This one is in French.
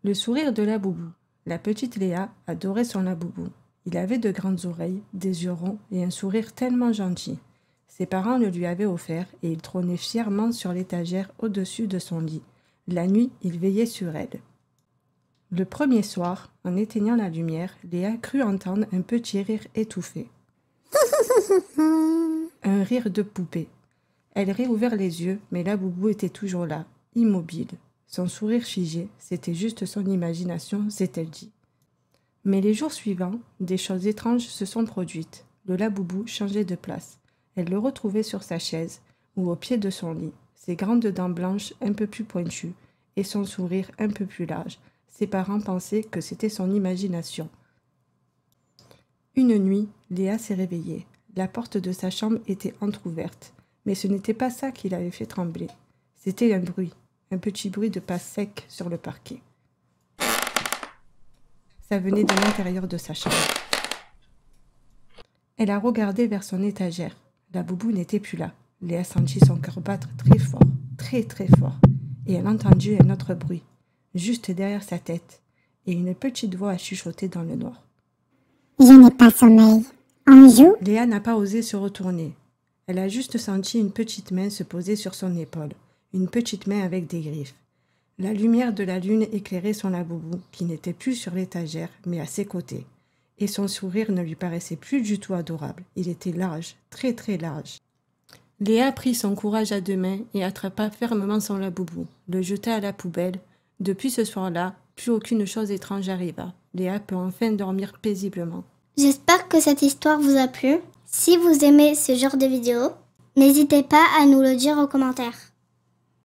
Le sourire de Laboubou. La petite Léa adorait son Laboubou. Il avait de grandes oreilles, des yeux ronds et un sourire tellement gentil. Ses parents le lui avaient offert et il trônait fièrement sur l'étagère au-dessus de son lit. La nuit, il veillait sur elle. Le premier soir, en éteignant la lumière, Léa crut entendre un petit rire étouffé. Un rire de poupée. Elle réouvert les yeux, mais Laboubou était toujours là, immobile. Son sourire figé, c'était juste son imagination, s'est-elle dit. Mais les jours suivants, des choses étranges se sont produites. Le Laboubou changeait de place. Elle le retrouvait sur sa chaise ou au pied de son lit, ses grandes dents blanches un peu plus pointues et son sourire un peu plus large. Ses parents pensaient que c'était son imagination. Une nuit, Léa s'est réveillée. La porte de sa chambre était entr'ouverte, mais ce n'était pas ça qui l'avait fait trembler. C'était un petit bruit de pas sec sur le parquet. Ça venait de l'intérieur de sa chambre. Elle a regardé vers son étagère. Laboubou n'était plus là. Léa sentit son cœur battre très fort, très très fort, et elle entendit un autre bruit, juste derrière sa tête, et une petite voix a chuchoté dans le noir. « Je n'ai pas sommeil. On joue ?» Léa n'a pas osé se retourner. Elle a juste senti une petite main se poser sur son épaule, une petite main avec des griffes. La lumière de la lune éclairait son Laboubou, qui n'était plus sur l'étagère, mais à ses côtés. Et son sourire ne lui paraissait plus du tout adorable. Il était large, très très large. Léa prit son courage à deux mains et attrapa fermement son Laboubou, le jeta à la poubelle. Depuis ce soir-là, plus aucune chose étrange arriva. Léa peut enfin dormir paisiblement. J'espère que cette histoire vous a plu. Si vous aimez ce genre de vidéo, n'hésitez pas à nous le dire en commentaire.